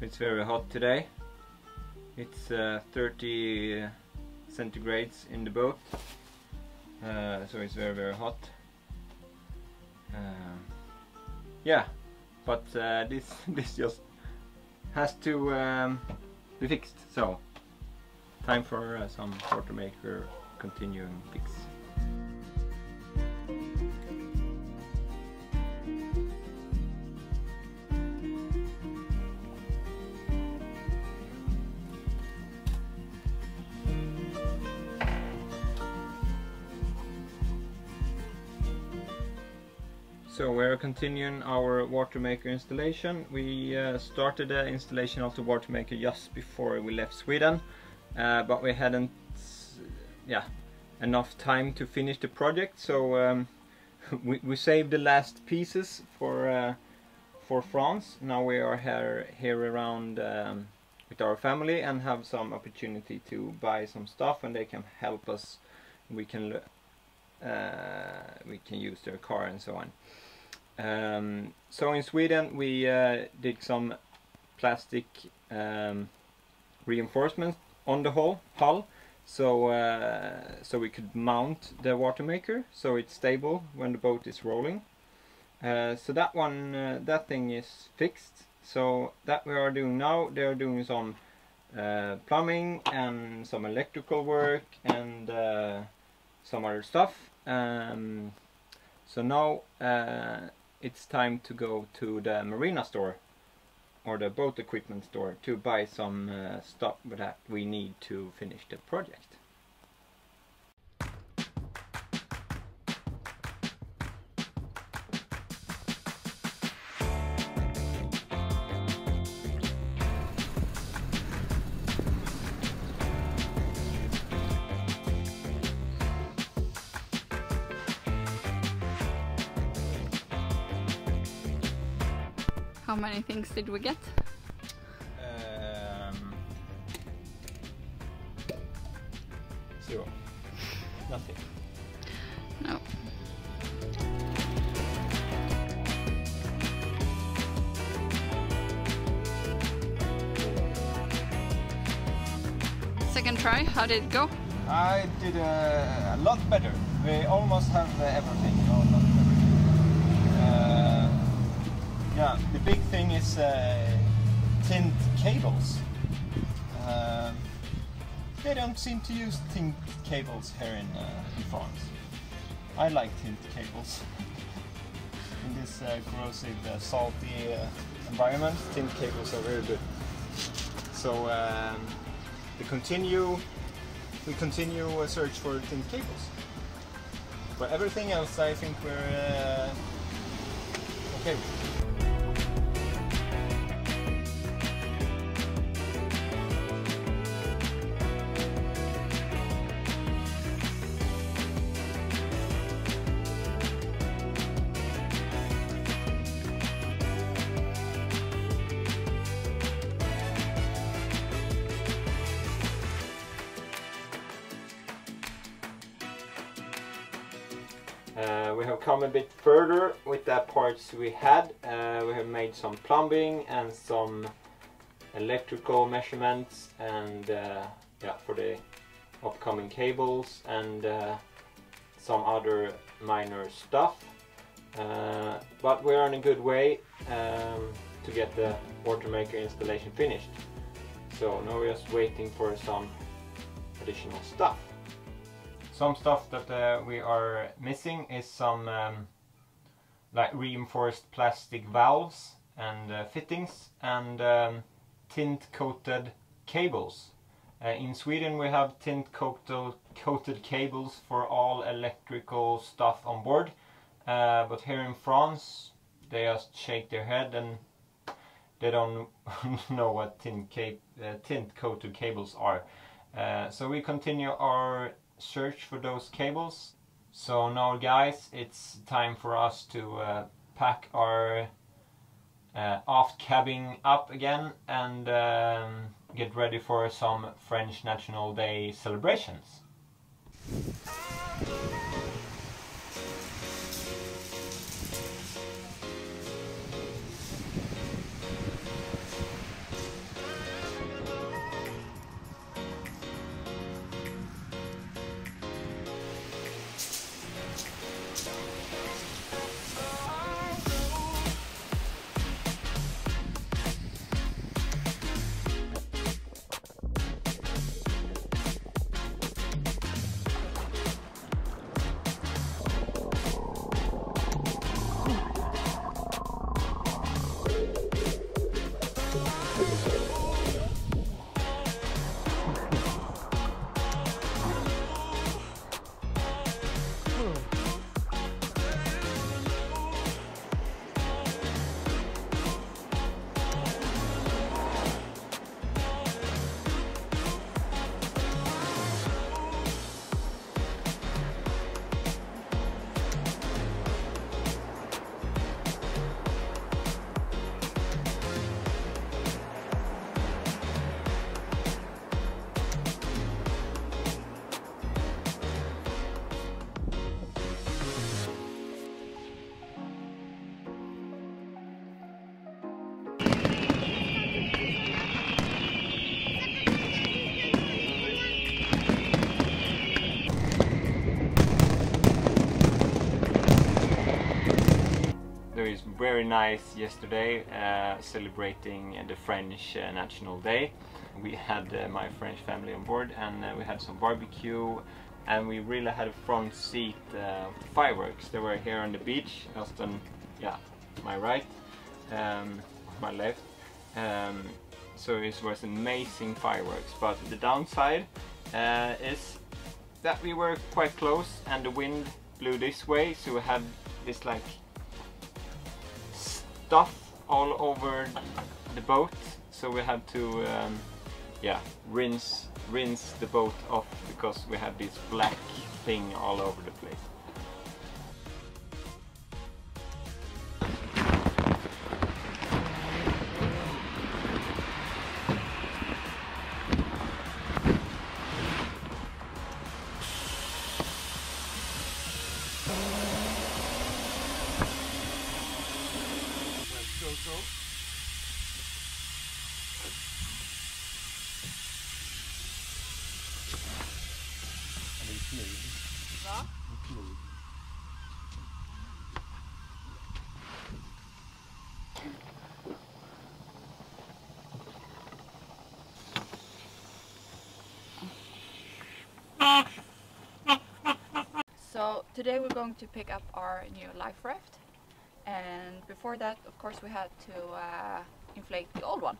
It's very hot today. It's 30 centigrades in the boat, so it's very hot. Yeah, but this just has to be fixed. So time for some watermaker continuing fix. So we're continuing our watermaker installation. We started the installation of the watermaker just before we left Sweden, but we hadn't enough time to finish the project, so we saved the last pieces for France. Now we are here around with our family and have some opportunity to buy some stuff, and they can help us. We can use their car and so on. So in Sweden we did some plastic reinforcements on the hull, so we could mount the watermaker so it's stable when the boat is rolling. So that thing is fixed. So that we are doing now, they are doing some plumbing and some electrical work and some other stuff. So now it's time to go to the marina store or the boat equipment store to buy some stuff that we need to finish the project. How many things did we get? Zero. Nothing. No. Second try, how did it go? I did a lot better. We almost have everything. No, not everything. Yeah, the big thing is tint cables. They don't seem to use tint cables here in France. I like tint cables. In this corrosive, salty environment, tint cables are very good. So we continue a search for tint cables. For everything else, I think we're okay with. We have come a bit further with the parts we had. We have made some plumbing and some electrical measurements and for the upcoming cables and some other minor stuff. But we're on a good way to get the watermaker installation finished. So now we're just waiting for some additional stuff. Some stuff that we are missing is some like reinforced plastic valves and fittings and tint coated cables. In Sweden we have tint coated cables for all electrical stuff on board, but here in France they just shake their head and they don't know what tint coated cables are. So we continue our search for those cables. So now guys, it's time for us to pack our aft cabin up again and get ready for some French National Day celebrations. it's very nice yesterday, celebrating the French National Day. We had my French family on board, and we had some barbecue, and we really had a front seat of the fireworks. They were here on the beach, just on my right, my left. So it was amazing fireworks, but the downside is that we were quite close and the wind blew this way, so we had this like stuff all over the boat, so we had to rinse the boat off because we had this black thing all over the place. So today we're going to pick up our new life raft, and before that of course we had to inflate the old one,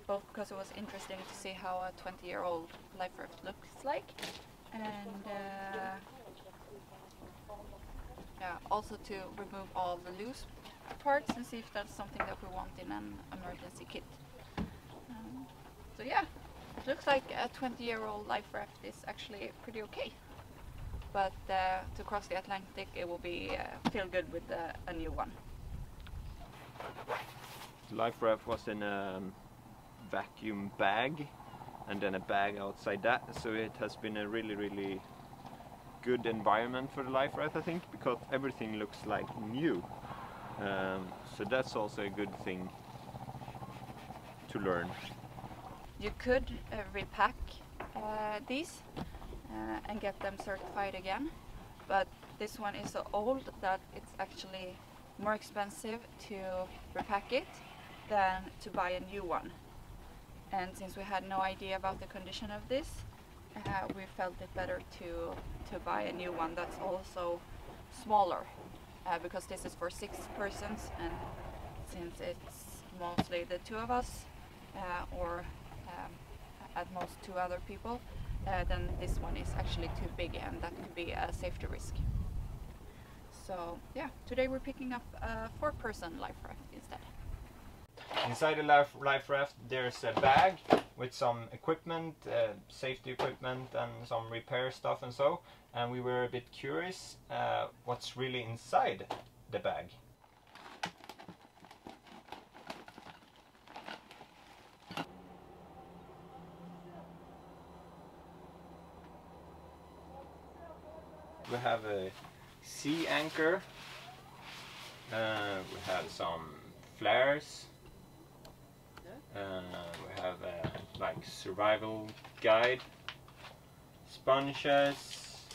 both because it was interesting to see how a 20-year-old life raft looks like, and also to remove all the loose parts and see if that's something that we want in an emergency kit. So yeah, it looks like a 20-year-old life raft is actually pretty okay. But to cross the Atlantic, it will be feel good with a new one. The life raft was in a vacuum bag, and then a bag outside that, so it has been a really good environment for the life raft, I think, because everything looks like new. So that's also a good thing to learn. You could repack these and get them certified again, but this one is so old that it's actually more expensive to repack it than to buy a new one. And since we had no idea about the condition of this, we felt it better to buy a new one that's also smaller, because this is for 6 persons, and since it's mostly the 2 of us or at most 2 other people, then this one is actually too big, and that could be a safety risk. So yeah, today we're picking up a 4-person life raft instead. Inside the life raft there's a bag with some equipment, safety equipment and some repair stuff and so, and we were a bit curious what's really inside the bag. We have a sea anchor, we have some flares, we have a like survival guide, sponges,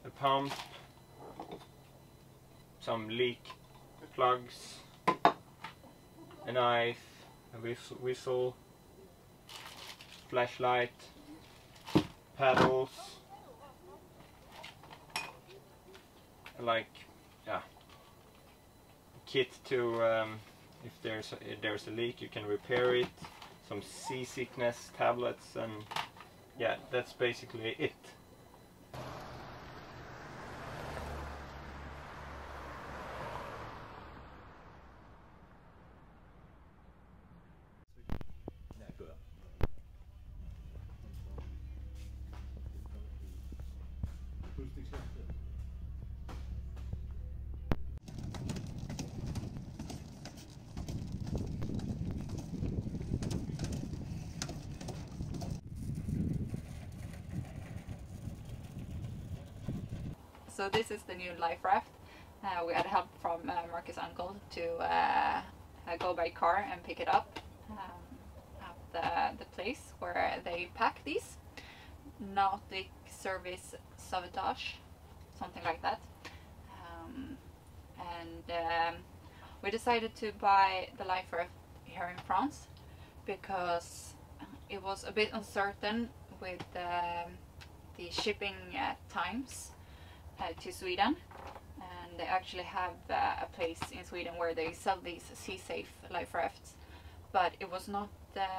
a pump, some leak plugs, a knife, a whistle, flashlight, paddles, like kit to if there's a leak you can repair it, some seasickness tablets, and yeah, that's basically it. So this is the new life raft. We had help from Marcus' uncle to go by car and pick it up at the place where they pack these. Nautic Service Sauvetage, something like that. and we decided to buy the life raft here in France because it was a bit uncertain with the shipping times to Sweden, and they actually have a place in Sweden where they sell these sea-safe life rafts, but it was not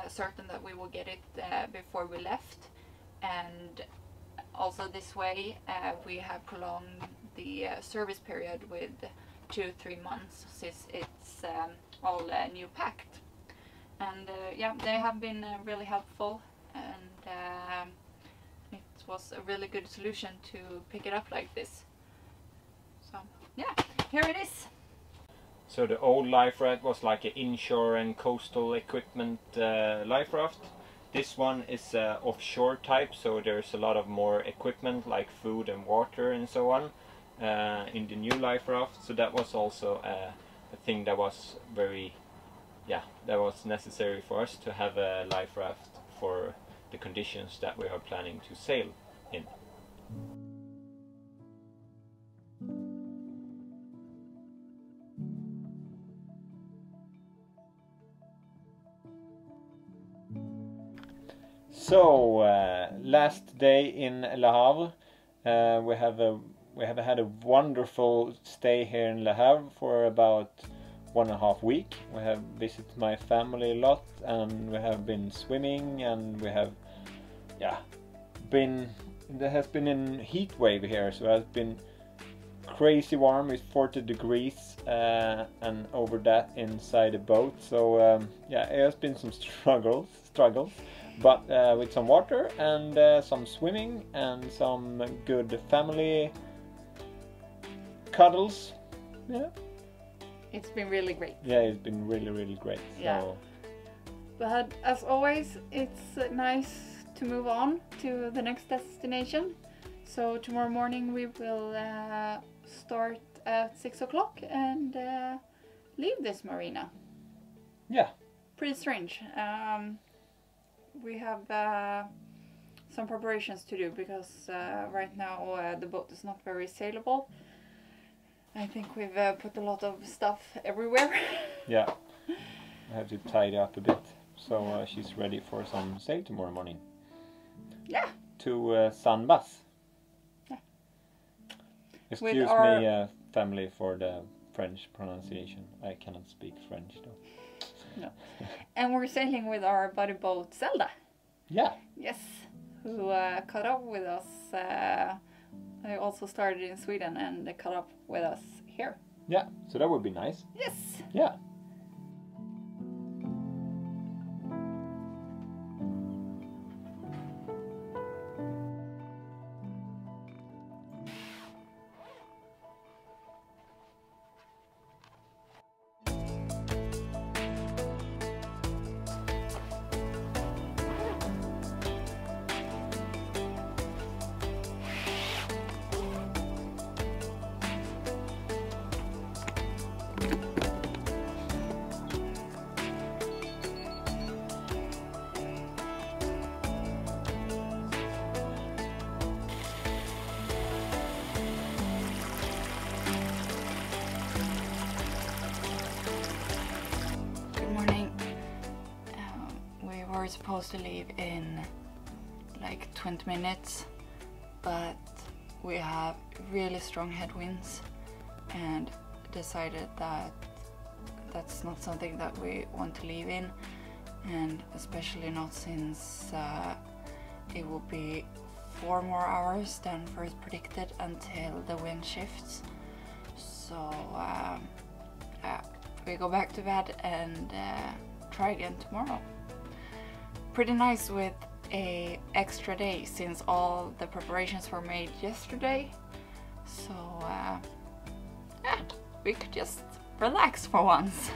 certain that we would get it before we left. And also this way we have prolonged the service period with 2-3 months, since it's all new packed. And yeah, they have been really helpful, and it was a really good solution to pick it up like this. So yeah, here it is. So the old life raft was like an inshore and coastal equipment life raft. This one is offshore type, so there's a lot of more equipment like food and water and so on in the new life raft. So that was also a thing that was that was necessary for us to have a life raft for the conditions that we are planning to sail in. So last day in Le Havre, we have had a wonderful stay here in Le Havre for about 1.5 weeks. We have visited my family a lot, and we have been swimming, and we have there has been a heat wave here, so it has been crazy warm. It's 40 degrees and over that inside the boat, so yeah, it has been some struggles, but with some water and some swimming and some good family cuddles. Yeah, It's been really great. yeah, it's been really great. Yeah. So But as always, it's nice to move on to the next destination. So tomorrow morning we will start at 6 o'clock and leave this marina. yeah, Pretty strange. We have some preparations to do because right now the boat is not very sailable. I think we've put a lot of stuff everywhere. yeah, I have to tidy up a bit, so she's ready for some sail tomorrow morning. Yeah. To Sunbus. Yeah. Excuse With our- me, family, for the French pronunciation. I cannot speak French though. No. And we're sailing with our buddy boat Zelda. Yeah. Yes. Who caught up with us. They also started in Sweden and they caught up with us here. Yeah. So that would be nice. Yes. Yeah. Good morning. We were supposed to leave in like 20 minutes, but we have really strong headwinds and decided that that's not something that we want to leave in, and especially not since it will be 4 more hours than first predicted until the wind shifts. So we go back to bed and try again tomorrow. Pretty nice with a extra day since all the preparations were made yesterday. So yeah, we could just relax for once.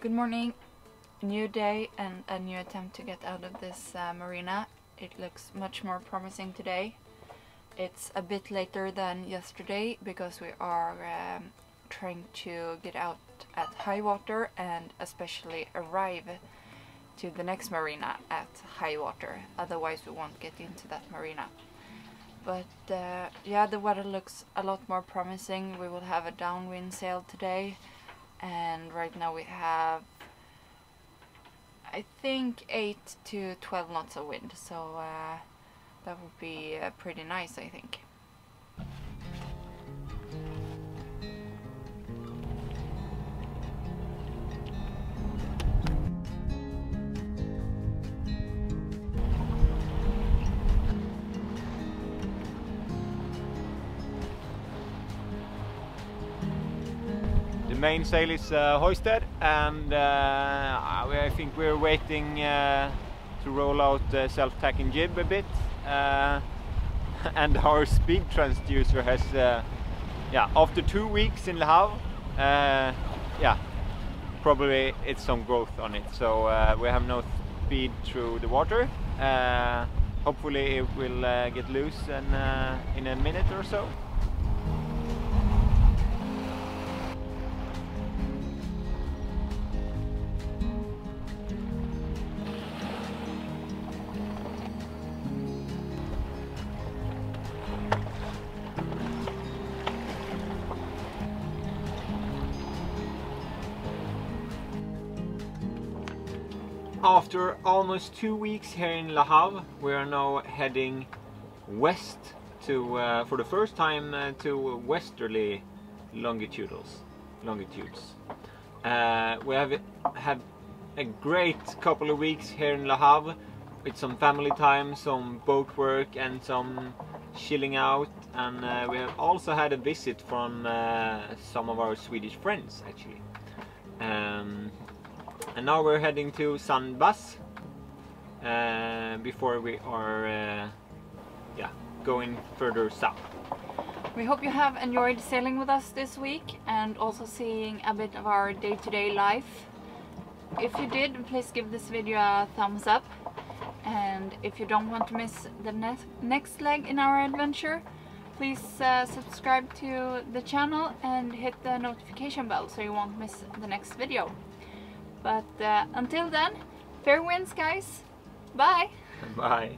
Good morning. New day and a new attempt to get out of this marina. It looks much more promising today. It's a bit later than yesterday because we are trying to get out at high water and especially arrive to the next marina at high water. Otherwise we won't get into that marina. But yeah, the weather looks a lot more promising. We will have a downwind sail today, and right now we have, I think, 8 to 12 knots of wind, so that would be pretty nice, I think. The main sail is hoisted, and I think we're waiting to roll out the self-tacking jib a bit, and our speed transducer has, yeah, after 2 weeks in Le Havre, yeah, probably it's some growth on it, so we have no speed through the water. Hopefully it will get loose in a minute or so. After almost 2 weeks here in Le Havre, we are now heading west to, for the first time, to westerly longitudes. We have had a great couple of weeks here in Le Havre with some family time, some boat work and some chilling out, and we have also had a visit from some of our Swedish friends actually. And now we're heading to Sandbass before we are yeah, going further south. We hope you have enjoyed sailing with us this week and also seeing a bit of our day-to-day life. If you did, please give this video a thumbs up, and if you don't want to miss the next leg in our adventure, please subscribe to the channel and hit the notification bell so you won't miss the next video. But until then, fair winds guys, bye! Bye!